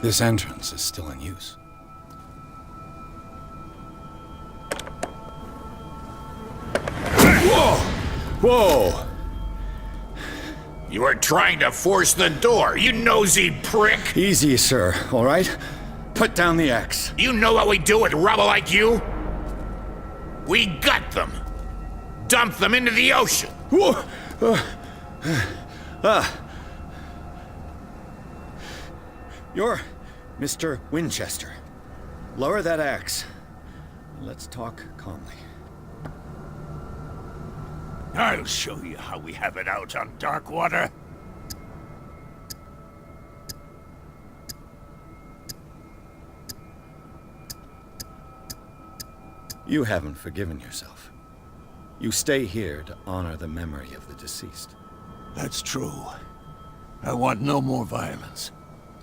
This entrance is still in use. Whoa! Whoa! You are trying to force the door, you nosy prick! Easy, sir, all right? Put down the axe. You know what we do with rubble like you? We gut them. Dump them into the ocean. Whoa! You're Mr. Winchester. Lower that axe. Let's talk calmly. I'll show you how we have it out on Darkwater. You haven't forgiven yourself. You stay here to honor the memory of the deceased. That's true. I want no more violence.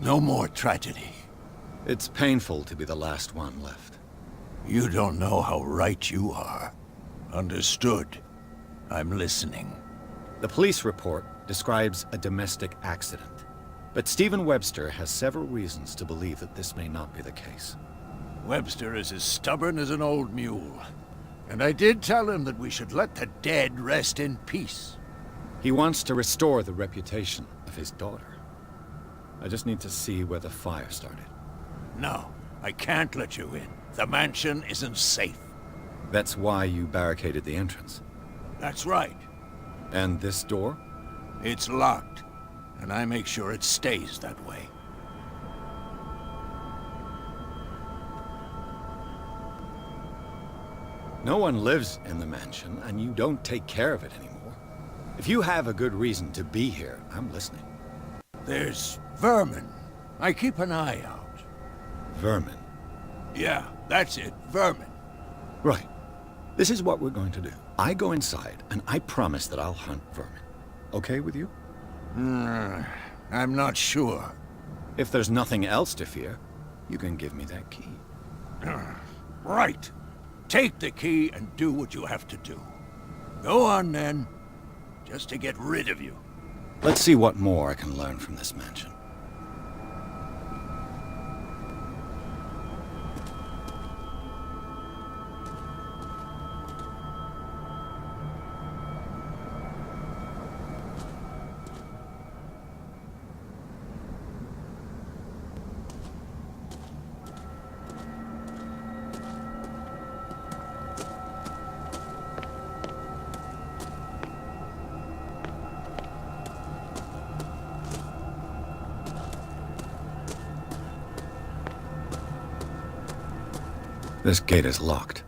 No more tragedy. It's painful to be the last one left. You don't know how right you are. Understood. I'm listening. The police report describes a domestic accident, but Stephen Webster has several reasons to believe that this may not be the case. Webster is as stubborn as an old mule. And I did tell him that we should let the dead rest in peace. He wants to restore the reputation of his daughter. I just need to see where the fire started. No, I can't let you in. The mansion isn't safe. That's why you barricaded the entrance. That's right. And this door? It's locked, and I make sure it stays that way. No one lives in the mansion, and you don't take care of it anymore. If you have a good reason to be here, I'm listening. There's vermin. I keep an eye out. Vermin? Yeah, that's it, vermin. Right. This is what we're going to do. I go inside, and I promise that I'll hunt vermin. Okay with you? I'm not sure. If there's nothing else to fear, you can give me that key. Right. Take the key and do what you have to do. Go on, then. Just to get rid of you. Let's see what more I can learn from this mansion. This gate is locked.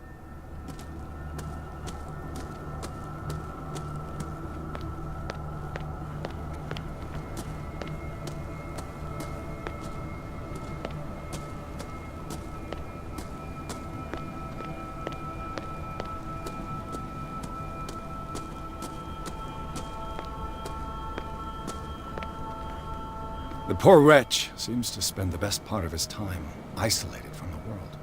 The poor wretch seems to spend the best part of his time isolated from the world.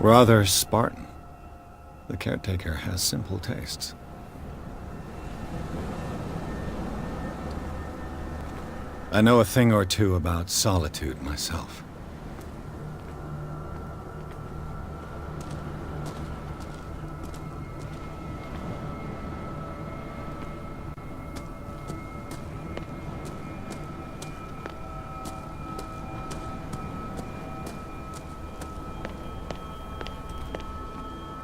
Rather Spartan. The caretaker has simple tastes. I know a thing or two about solitude myself.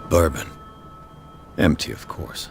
Bourbon. Empty, of course.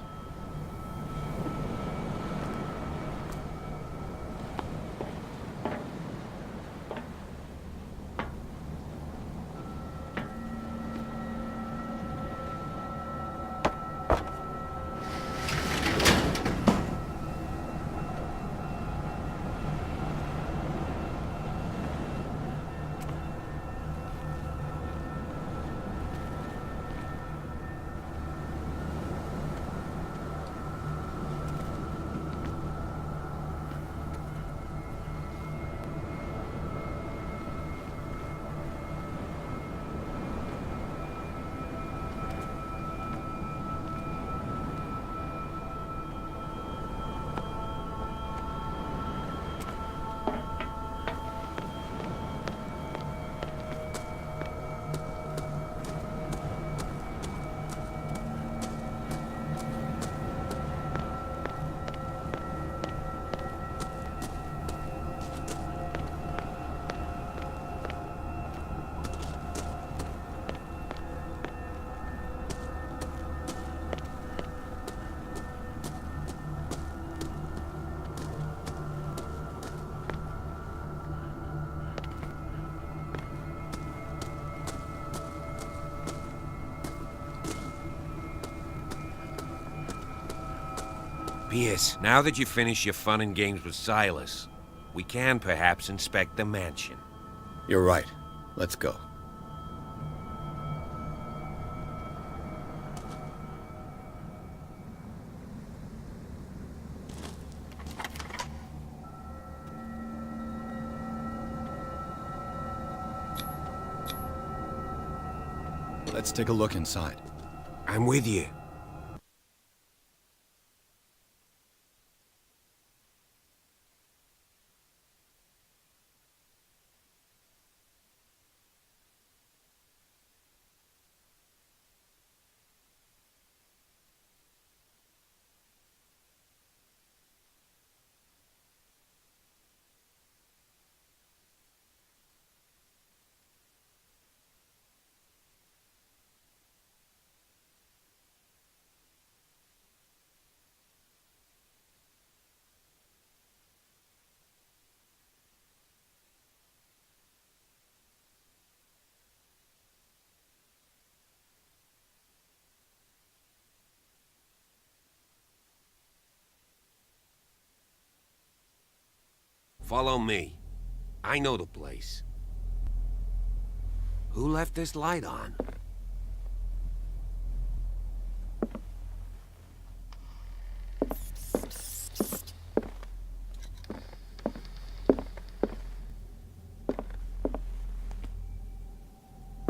Pierce, now that you finish your fun and games with Silas, we can perhaps inspect the mansion. You're right. Let's go. Let's take a look inside. I'm with you. Follow me. I know the place. Who left this light on?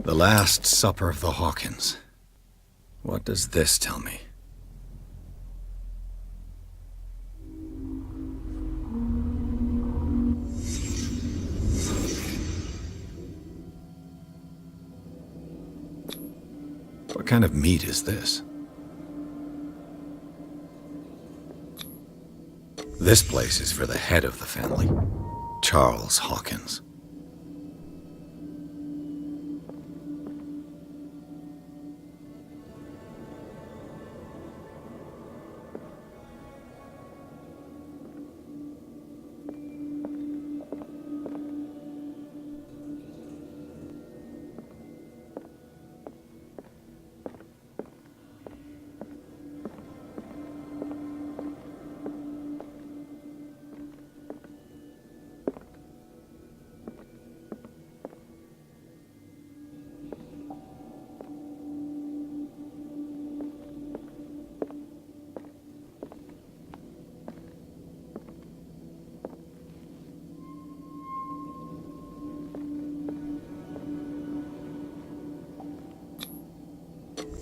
The Last Supper of the Hawkins. What does this tell me? What kind of meat is this? This place is for the head of the family, Charles Hawkins.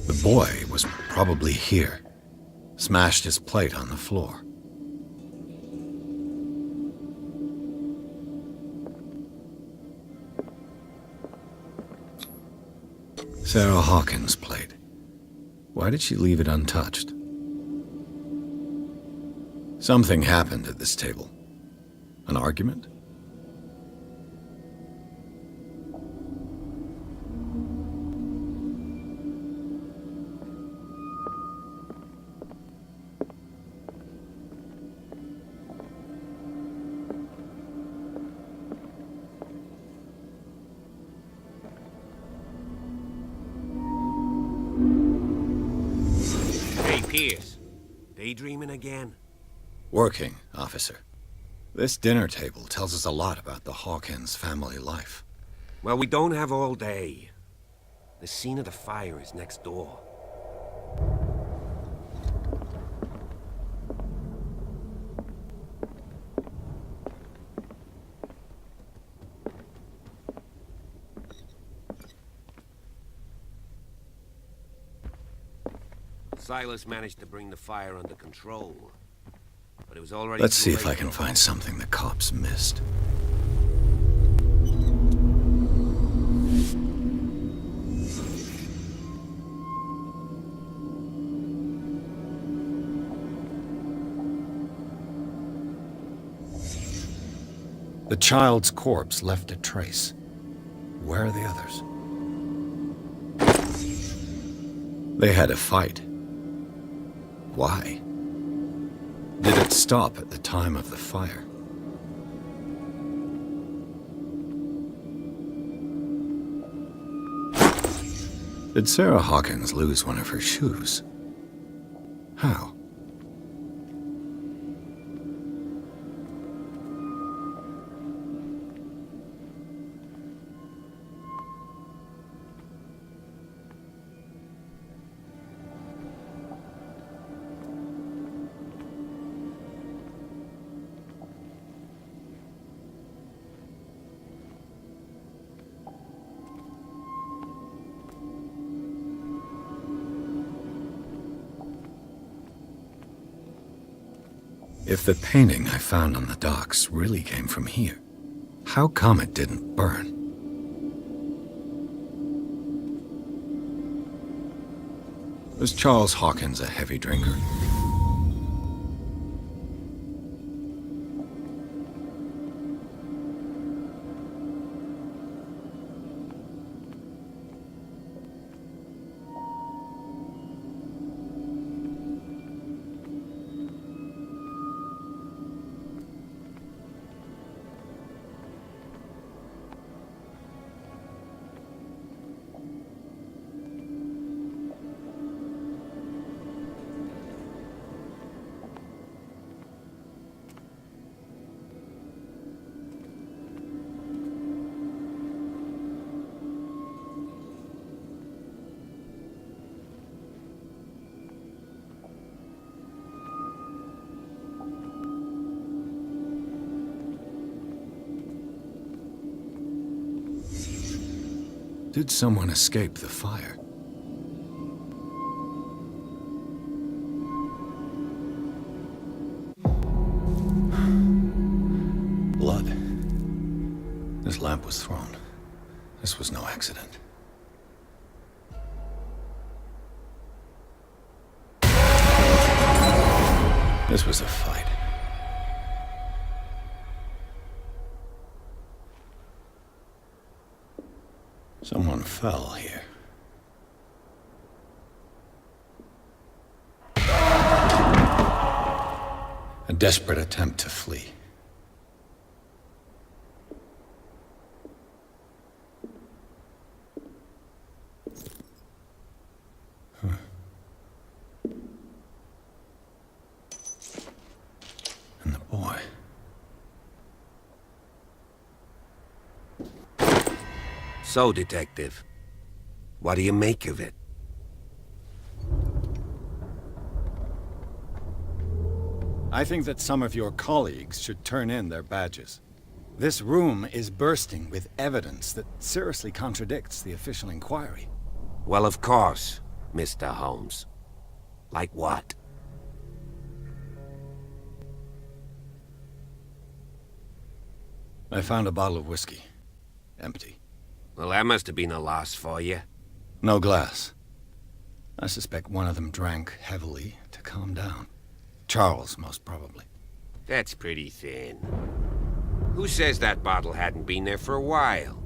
The boy was probably here. Smashed his plate on the floor. Sarah Hawkins' plate. Why did she leave it untouched? Something happened at this table. An argument? Pierce, daydreaming again? Working, officer. This dinner table tells us a lot about the Hawkins family life. Well, we don't have all day. The scene of the fire is next door. Silas managed to bring the fire under control, but it was already Let's too see if late I can for- find something the cops missed. The child's corpse left a trace. Where are the others? They had a fight. Why? Did it stop at the time of the fire? Did Sarah Hawkins lose one of her shoes? How? If the painting I found on the docks really came from here, how come it didn't burn? Was Charles Hawkins a heavy drinker? Did someone escape the fire? Blood. This lamp was thrown. This was no accident. This was a fight. Someone fell here. A desperate attempt to flee. And the boy. So, Detective, what do you make of it? I think that some of your colleagues should turn in their badges. This room is bursting with evidence that seriously contradicts the official inquiry. Well, of course, Mr. Holmes. Like what? I found a bottle of whiskey. Empty. Well, that must have been a loss for you. No glass. I suspect one of them drank heavily to calm down. Charles, most probably. That's pretty thin. Who says that bottle hadn't been there for a while?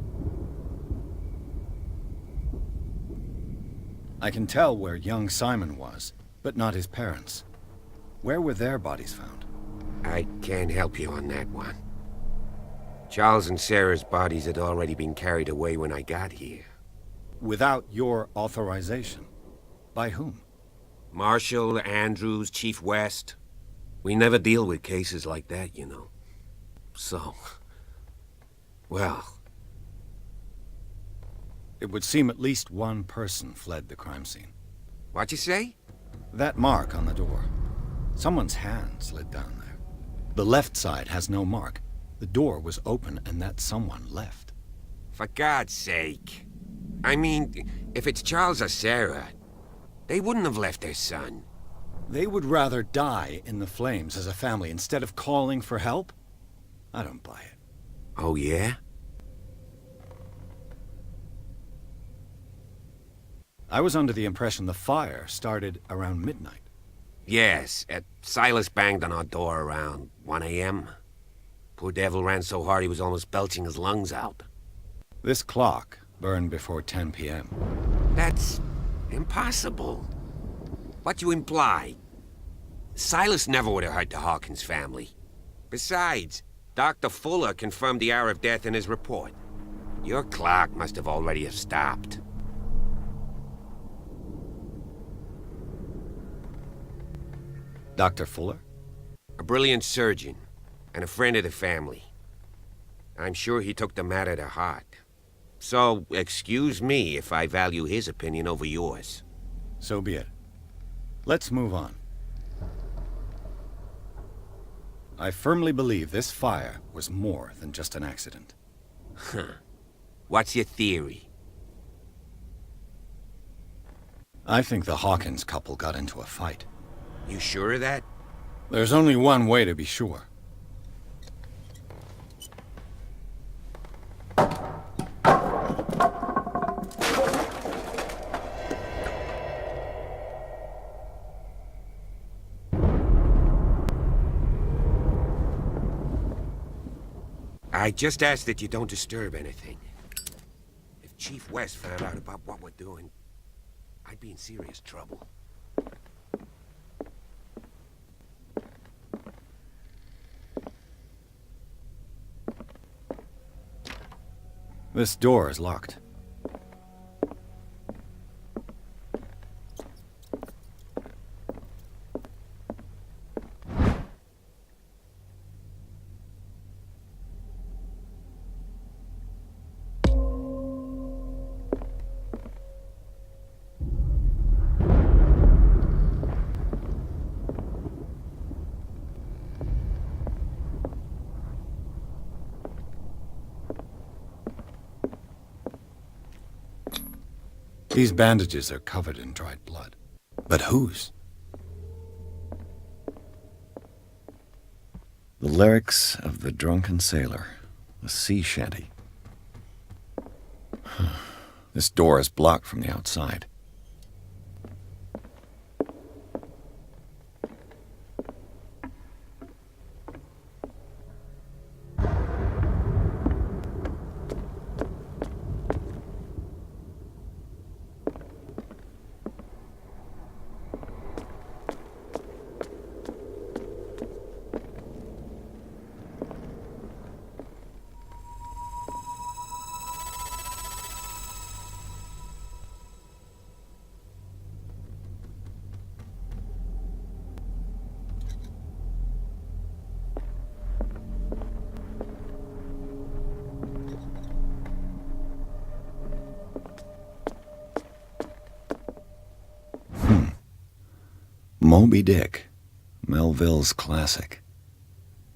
I can tell where young Simon was, but not his parents. Where were their bodies found? I can't help you on that one. Charles and Sarah's bodies had already been carried away when I got here. Without your authorization? By whom? Marshall, Andrews, Chief West. We never deal with cases like that, you know. So... well... It would seem at least one person fled the crime scene. What'd you say? That mark on the door. Someone's hand slid down there. The left side has no mark. The door was open and that someone left. For God's sake. I mean, if it's Charles or Sarah, they wouldn't have left their son. They would rather die in the flames as a family instead of calling for help? I don't buy it. Oh, yeah? I was under the impression the fire started around midnight. Yes, Silas banged on our door around 1 a.m. Poor devil ran so hard he was almost belching his lungs out. This clock burned before 10 p.m. That's impossible. What you imply? Silas never would have hurt the Hawkins family. Besides, Dr. Fuller confirmed the hour of death in his report. Your clock must have already have stopped. Dr. Fuller? A brilliant surgeon, and a friend of the family. I'm sure he took the matter to heart. So, excuse me if I value his opinion over yours. So be it. Let's move on. I firmly believe this fire was more than just an accident. Huh. What's your theory? I think the Hawkins couple got into a fight. You sure of that? There's only one way to be sure. I just ask that you don't disturb anything. If Chief West found out about what we're doing, I'd be in serious trouble. This door is locked. These bandages are covered in dried blood. But whose? The lyrics of the drunken sailor, a sea shanty. This door is blocked from the outside. Moby Dick, Melville's classic.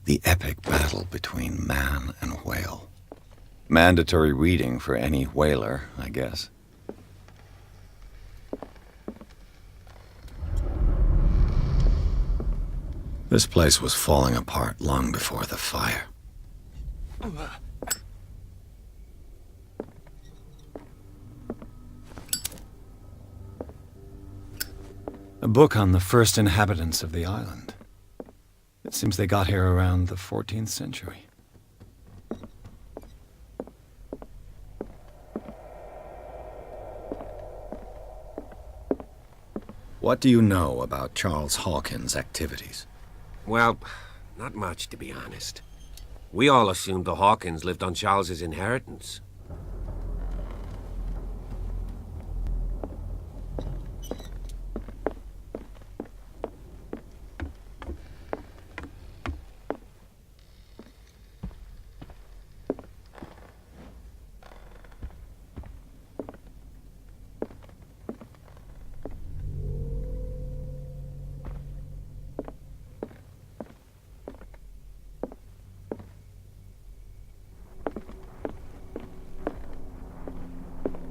The epic battle between man and whale. Mandatory reading for any whaler, I guess. This place was falling apart long before the fire. A book on the first inhabitants of the island. It seems they got here around the 14th century. What do you know about Charles Hawkins' activities? Well, not much, to be honest. We all assumed the Hawkins lived on Charles's inheritance.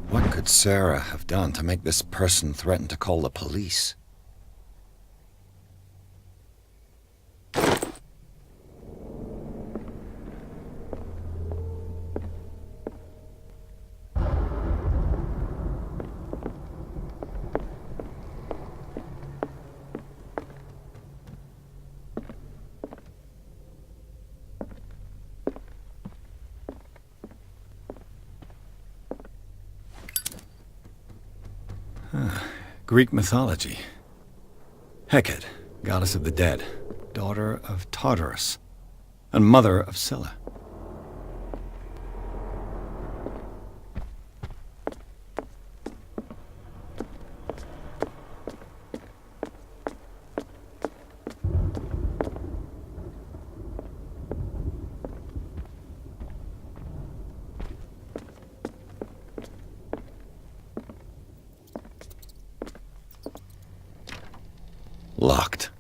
What could Sarah have done to make this person threaten to call the police? Greek mythology. Hecate, goddess of the dead, daughter of Tartarus, and mother of Scylla. Locked.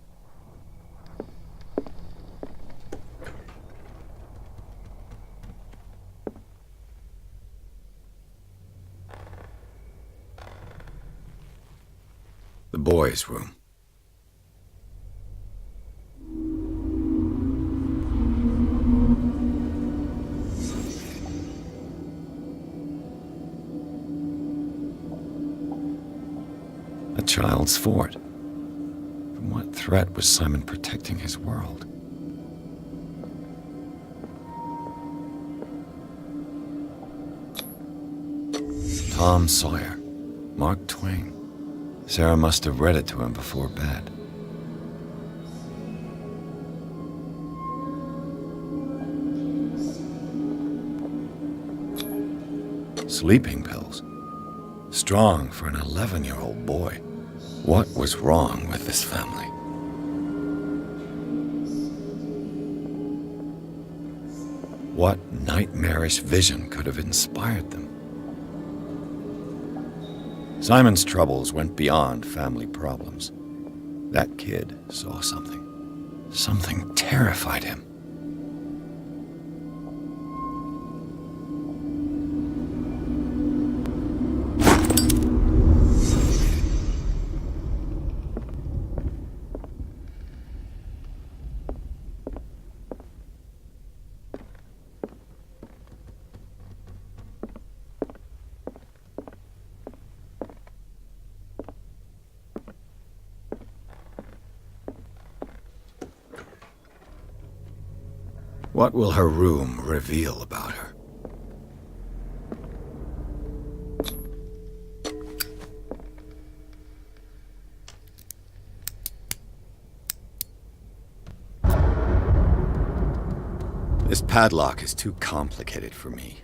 The boys' room. A child's fort. From what threat was Simon protecting his world? Tom Sawyer. Mark Twain. Sarah must have read it to him before bed. Sleeping pills. Strong for an 11-year-old boy. What was wrong with this family? What nightmarish vision could have inspired them? Simon's troubles went beyond family problems. That kid saw something. Something terrified him. What will her room reveal about her? This padlock is too complicated for me.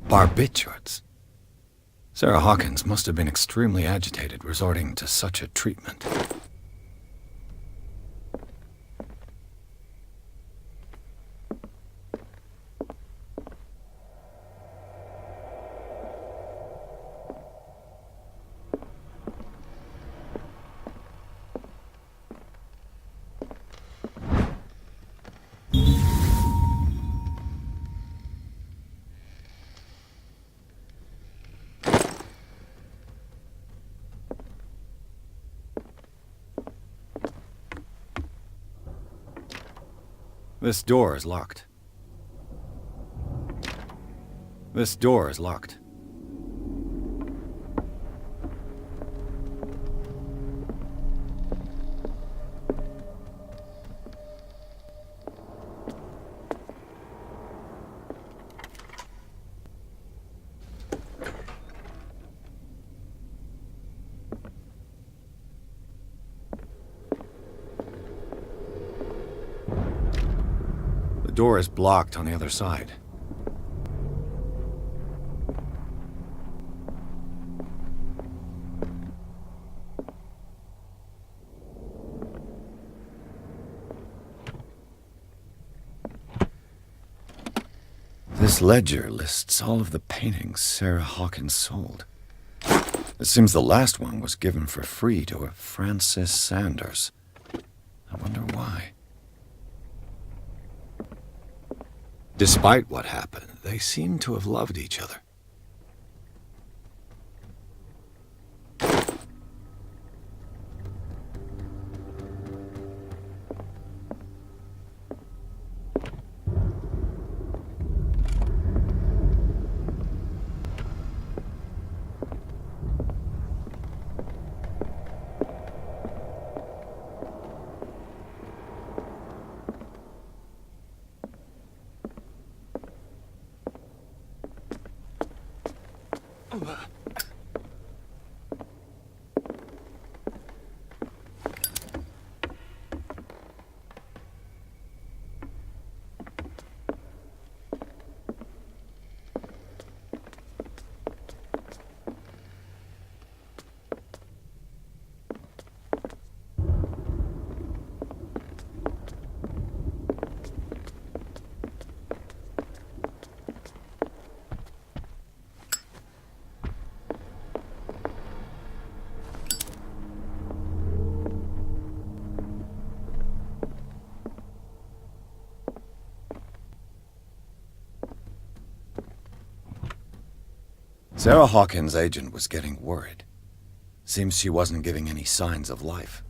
Barbiturates. Sarah Hawkins must have been extremely agitated resorting to such a treatment. This door is locked. This door is locked. The door is blocked on the other side. This ledger lists all of the paintings Sarah Hawkins sold. It seems the last one was given for free to a Francis Sanders. I wonder why. Despite what happened, they seem to have loved each other. Sarah Hawkins' agent was getting worried. Seems she wasn't giving any signs of life.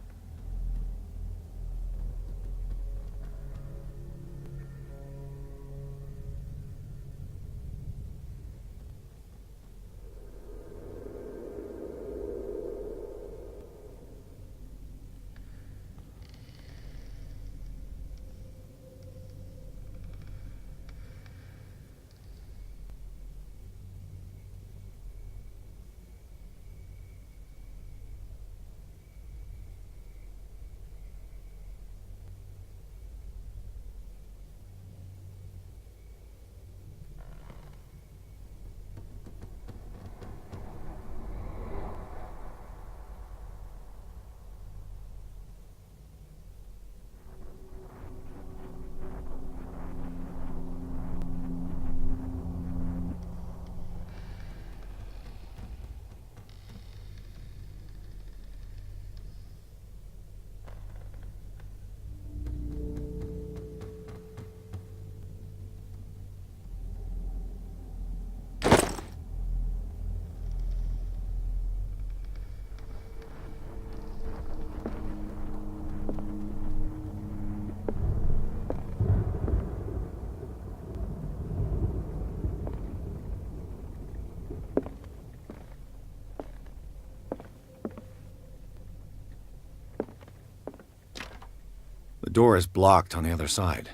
The door is blocked on the other side.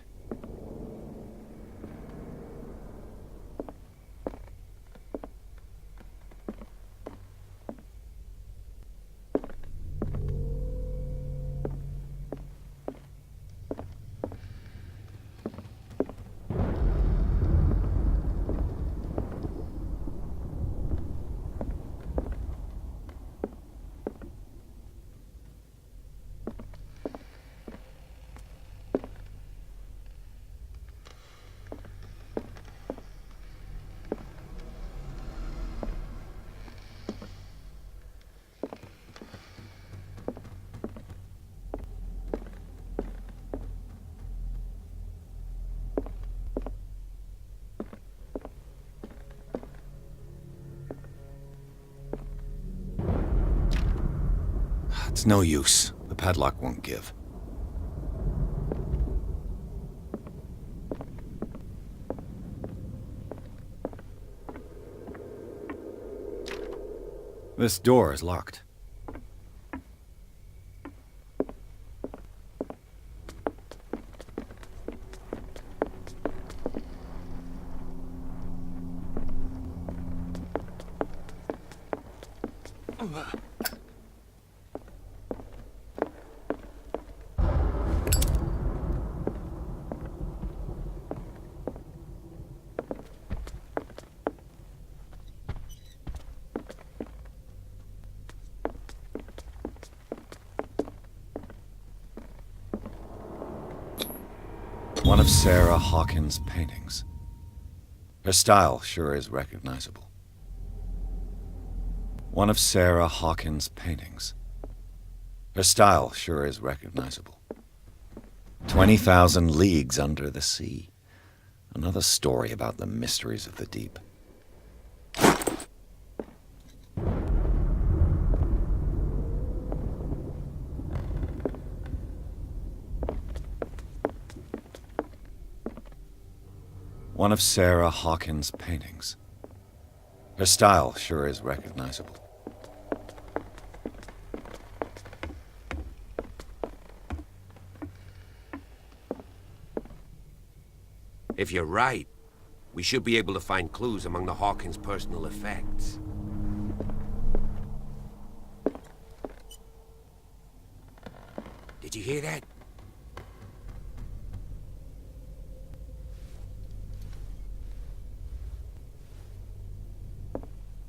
It's no use. The padlock won't give. This door is locked. One of Sarah Hawkins' paintings. Her style sure is recognizable. One of Sarah Hawkins' paintings. Her style sure is recognizable. 20,000 Leagues Under the Sea. Another story about the mysteries of the deep. One of Sarah Hawkins' paintings. Her style sure is recognizable. If you're right, we should be able to find clues among the Hawkins' personal effects. Did you hear that?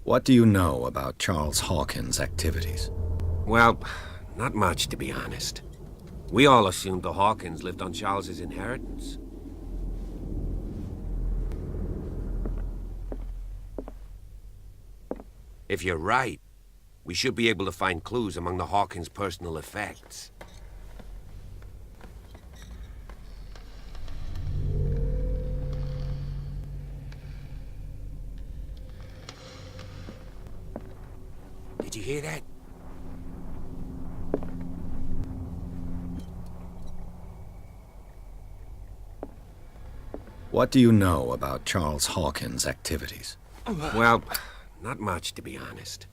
What do you know about Charles Hawkins' activities? Well, not much, to be honest. We all assumed the Hawkins lived on Charles's inheritance. If you're right, we should be able to find clues among the Hawkins' personal effects. Did you hear that? What do you know about Charles Hawkins' activities? Well, not much, to be honest.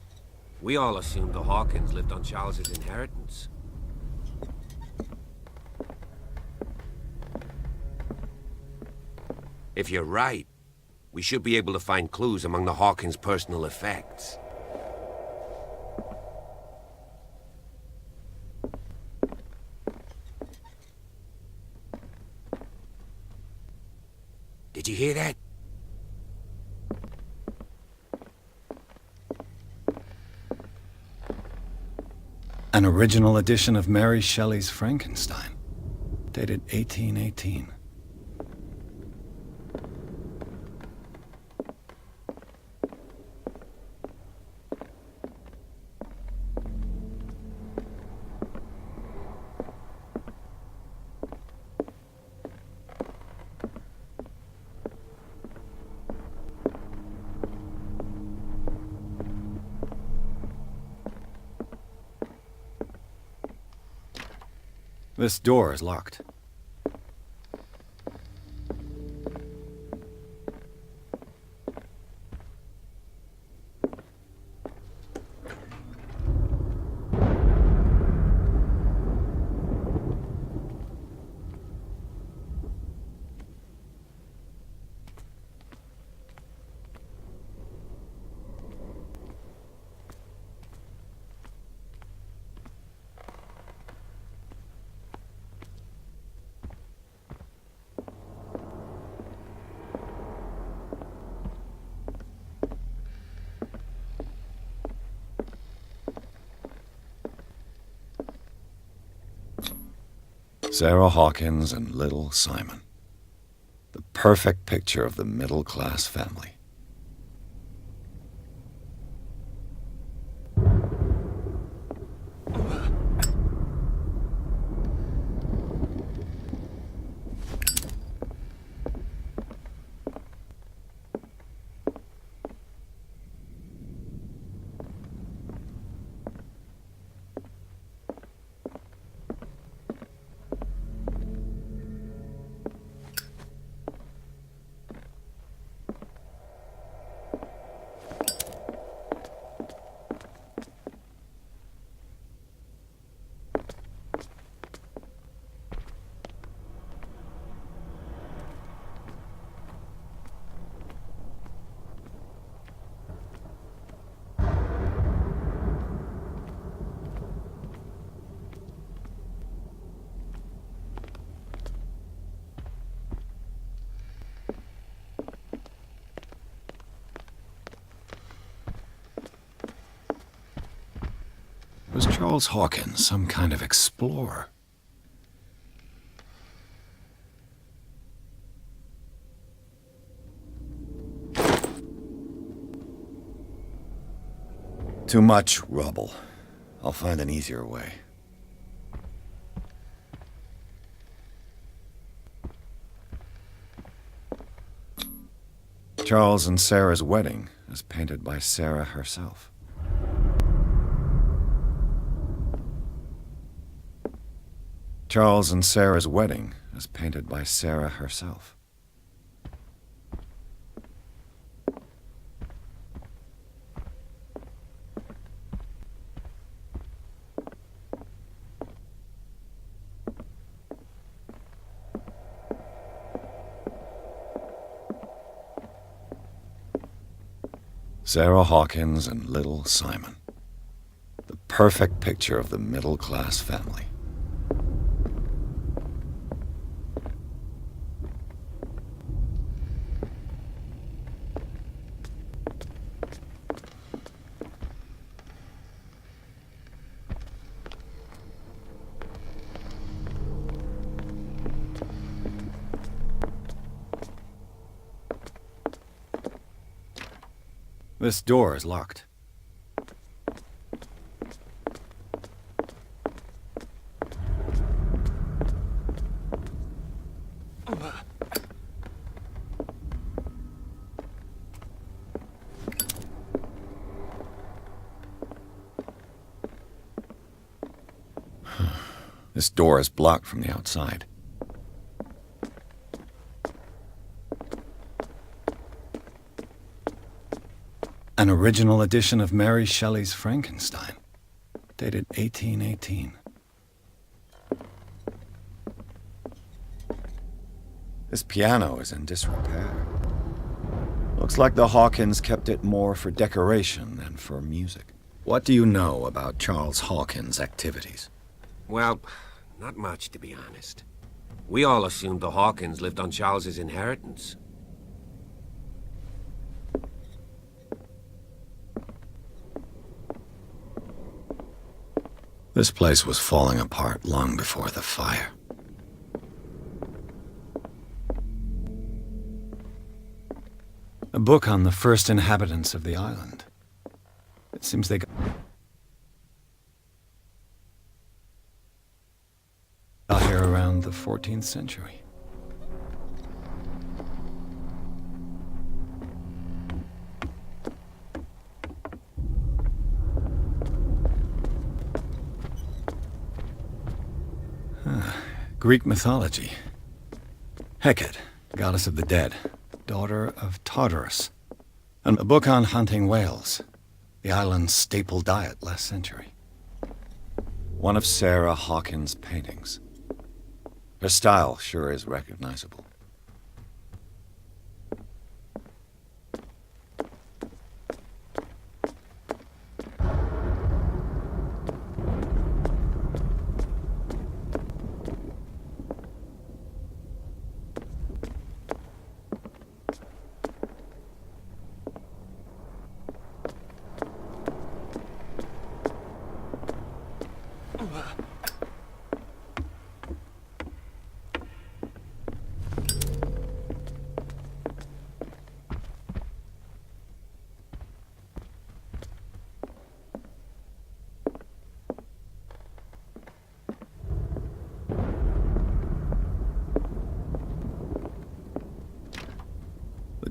We all assumed the Hawkins lived on Charles's inheritance. If you're right, we should be able to find clues among the Hawkins' personal effects. Did you hear that? An original edition of Mary Shelley's Frankenstein, dated 1818. This door is locked. Sarah Hawkins and little Simon. The perfect picture of the middle-class family. Was Charles Hawkins some kind of explorer? Too much rubble. I'll find an easier way. Charles and Sarah's wedding, as painted by Sarah herself. Charles and Sarah's wedding, as painted by Sarah herself. Sarah Hawkins and little Simon. The perfect picture of the middle-class family. This door is locked. This door is blocked from the outside. An original edition of Mary Shelley's Frankenstein, dated 1818. This piano is in disrepair. Looks like the Hawkins kept it more for decoration than for music. What do you know about Charles Hawkins' activities? Well, not much, to be honest. We all assumed the Hawkins lived on Charles's inheritance. This place was falling apart long before the fire. A book on the first inhabitants of the island. It seems they got here around the 14th century. Greek mythology. Hecate, goddess of the dead, daughter of Tartarus. And a book on hunting whales, the island's staple diet last century. One of Sarah Hawkins' paintings. Her style sure is recognizable.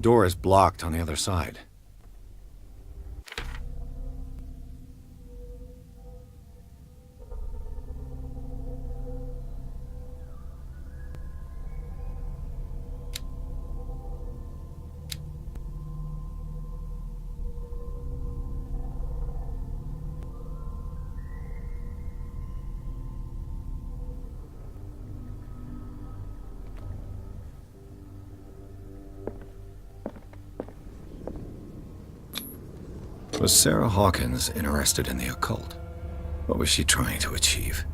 door is blocked on the other side. Was Sarah Hawkins interested in the occult? What was she trying to achieve?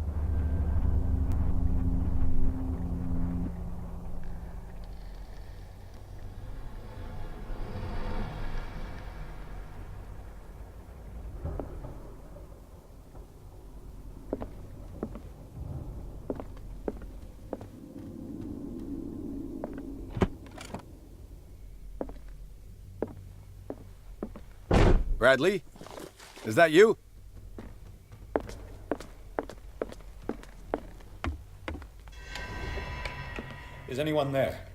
Bradley? Is that you? Is anyone there?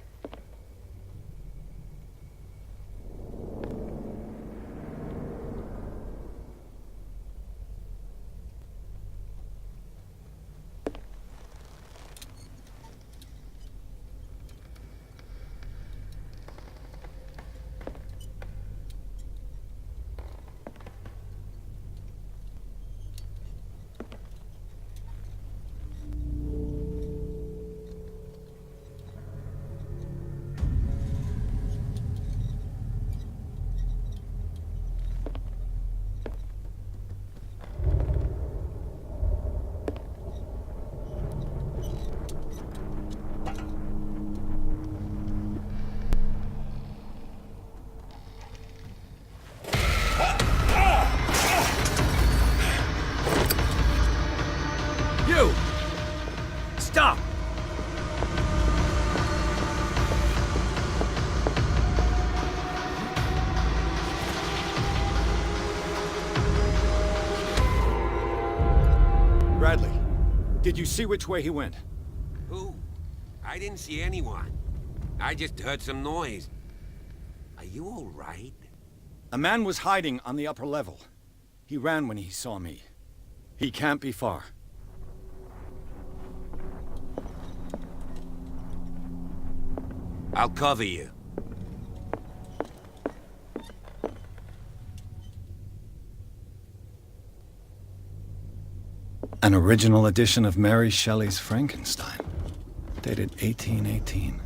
Stop! Bradley, did you see which way he went? Who? I didn't see anyone. I just heard some noise. Are you all right? A man was hiding on the upper level. He ran when he saw me. He can't be far. I'll cover you. An original edition of Mary Shelley's Frankenstein, dated 1818.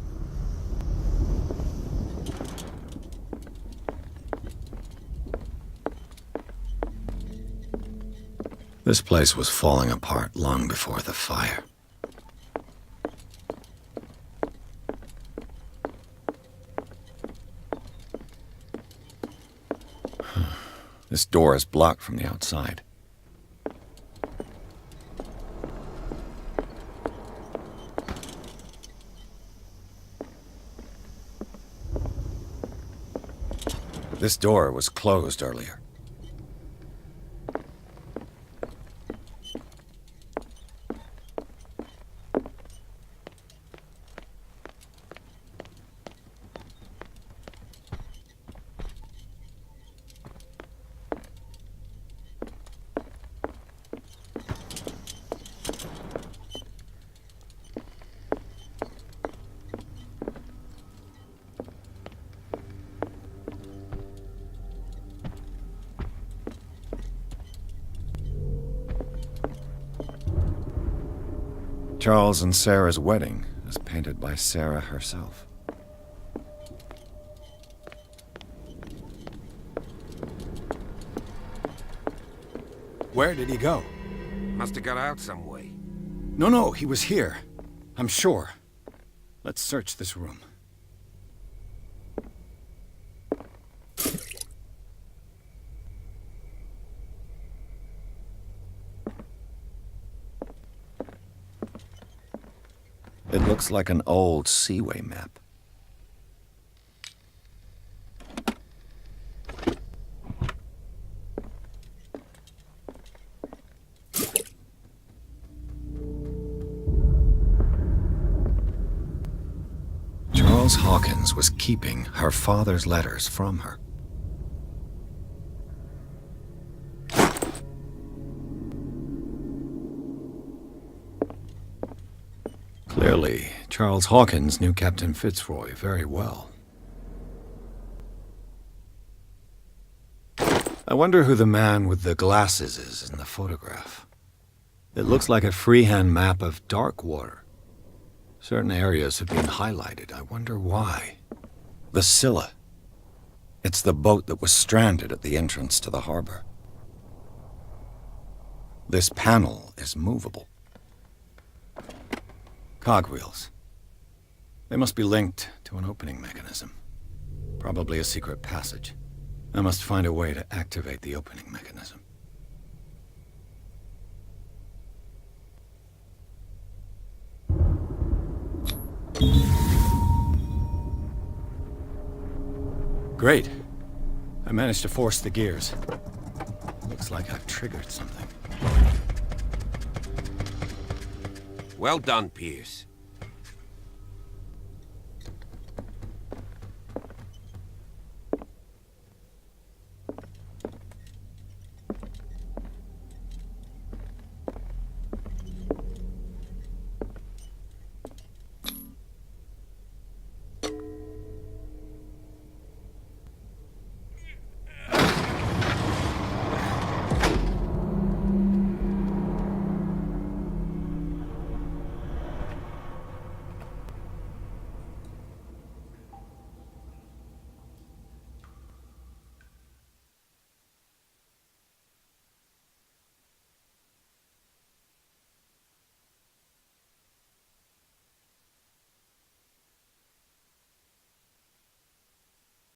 This place was falling apart long before the fire. This door is blocked from the outside. This door was closed earlier. Charles and Sarah's wedding is painted by Sarah herself. Where did he go? Must have got out some way. No, he was here. I'm sure. Let's search this room. It looks like an old seaway map. Charles Charles Hawkins was keeping her father's letters from her. Clearly, Charles Hawkins knew Captain Fitzroy very well. I wonder who the man with the glasses is in the photograph. It looks like a freehand map of dark water. Certain areas have been highlighted. I wonder why. The Scylla. It's the boat that was stranded at the entrance to the harbor. This panel is movable. Cogwheels. They must be linked to an opening mechanism. Probably a secret passage. I must find a way to activate the opening mechanism. Great. I managed to force the gears. Looks like I've triggered something. Well done, Pierce.